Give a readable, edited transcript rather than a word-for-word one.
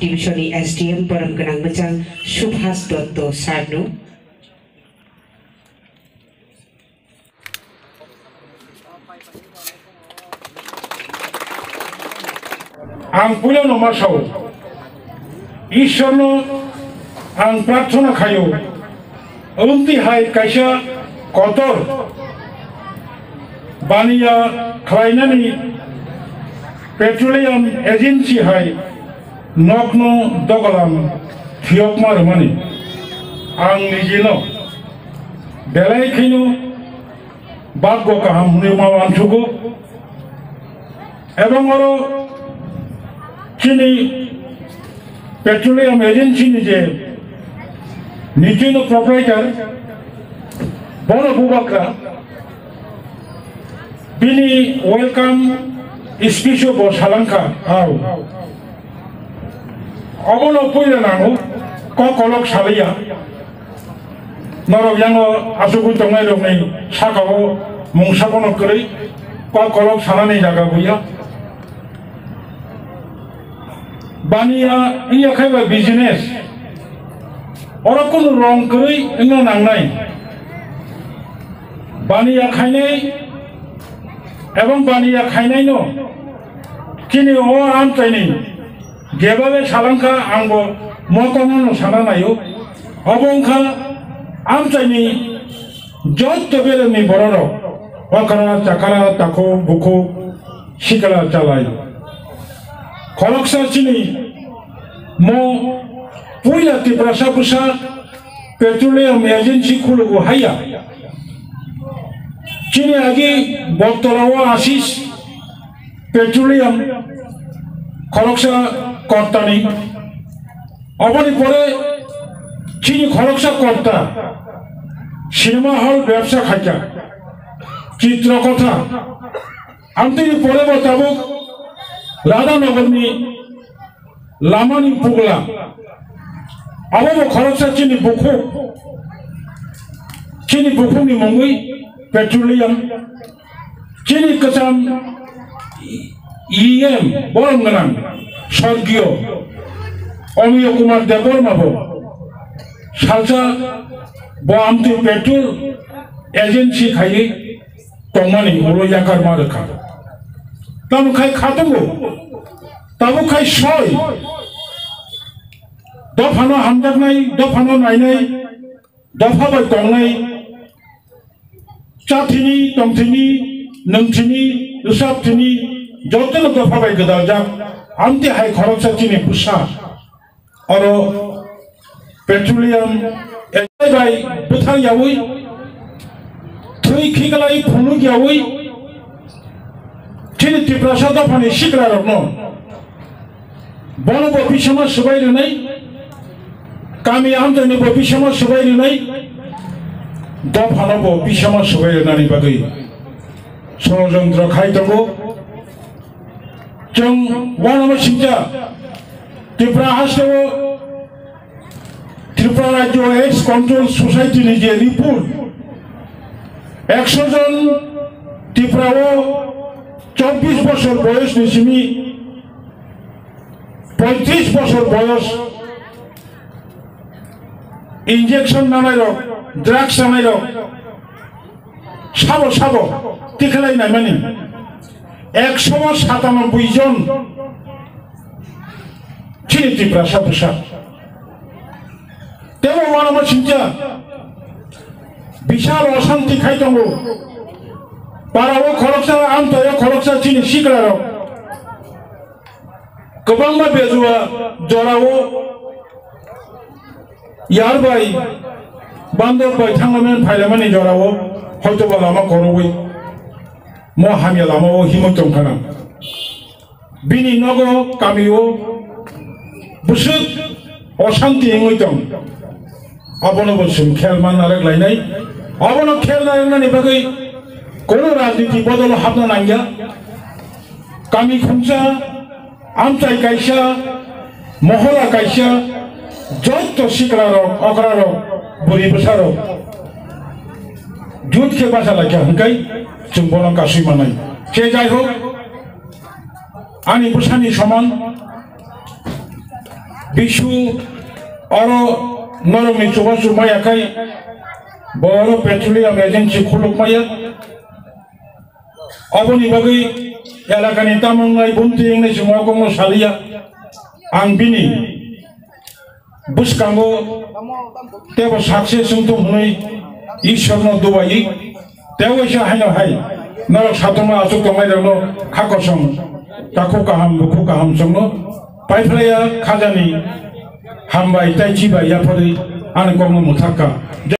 डिविजननि SDM परम गोनां मोजां सुभाष दत्त सारनो आं पुलियाव नमासाव ईश्वरनो आं प्रार्थना खायो उन्ती हाय कायसा कतर बानिया खालायनानै पेट्रोलियम एजेंसी हाय नग्न दगलाम थियक मारमानि आं निजेनो बेलायखैनो बाग्य गाहाम मावानसुगो एवं आरो चीनी पेट्रोलियम एजेंसी निजे निजेनो प्रोप्राइटर बनो बुबाक्रा बिनी वेलकाम स्पीच बो सालांखा आव अबनो पयला नांगौ कलक सालैया नरक यांगो आसुगु तंगाय रंनै सागाव मुंसाबनो करै कलक सानानै जागा गैया बानिया इया खायबा बिजनेस और कुन रंग करै इनो नांनाय बानिया खायनाय एवं बानिया खायनाय नो किनि ओ आमचायनि गेबाबे सालांखा आंबो मकमनो साना नायो अबंखा आमचायनि जत बेलेनि बररो अकरा चाकरा ताको बुखो शिकला चालाय खलकसा चिनी मो पुइला तिप्रासा पुसा पेट्रोलियम एजेंसी खुलुगु हाया चिनी आगे बक्तरावा आशीष पेट्रोलियम खलकसा कर्तानी अबनी परे चिनी खलकसा कर्ता सिनेमा हल व्यवसा खाया चित्रकथा आमतिनि परे बताबुक राधानगरनि लामानि पुगला आबो खरकसा चिनी बुखुनि मंगै पेट्रोलियम चिनी कसाम ईएम बरम गोनां स्वर्गीय अमिय कुमार देबबर्माबो सालसा बआमति पेट्रोल एजेंसी खायै तंमानि उलो याकार मारखा ताबु खाय खातंगो ताबु खाय सय दफानो हामजागनाय दफानो नायनाय दफा बाय तंनाय चाथिनि तंथिनि नंथिनि उसाबथिनि जतनो दफा बाय गदाजाक आमते हाय खरकसा चिनि पुसा और पेट्रोलियम एबाय बुथार यावै थै खिगलाय फुनु यावै चिनी तिप्रासा दफानि शिकरा रनो बनो बफिसमा सुबायरनै गामि आमजानि बफिसमा सुबायरनै दफानो बफिसमा सुबायरनानि बागै षड़यंत्र खायतंगो जों वानम सिंजा त्रिपुरा हास्टेव त्रिपुरा राज्य एड्स कंट्रोल सोसाइटी नि जे रिपोर्ट 100 जन त्रिपुराओ 24 বছর বয়স নিসিমি 35 বছর বয়স ইনজেকশন নামাই রক ড্রাগস নামাই রক সাবো টিকলাই নাই মানে 197 জন চিনি ত্রিপুরা সাপুসা তেমন মানব চিন্তা বিশাল অশান্তি খাইতঙ্গো पारावो खरकसा आमतायो खरकसा चिनी शिकरारो गोबांबा बेजुआ जरावो यारबाय बांदर बाय थांलामेन फायलामानि जरावो हयतोबा लामा करबै म हामिया लामावो हिमतम खाना बिनि नगो कामियो बुसुक अशान्ति एंगैतम अबनो बसुम खेलमान नारगलायनाय अबनो खेल नारगनानि बागै कोनो राजनीति बदल हाबना नांगिया गामि खुंसा आमचाय कायसा महला कायसा जत शिकरारो अकरारो बुरि बसारो जुट के बासा लाखिया हंकाय जों बनो गासै मानाय जे जाय होक आंनि बुसानि समान Bisu oro normi coba sumaya kai boro petroleum agency khuluk maya aboni bagai elakani tamungai bunti yang ni semua komo salia ang bini buskango tebo success untuk mulai ishwarno dubai tebo syahino hai narak satuma asuk tomai dano khakosong takku kaham songno paiflaya khajani hambai tai chiba ya pori an komo mutaka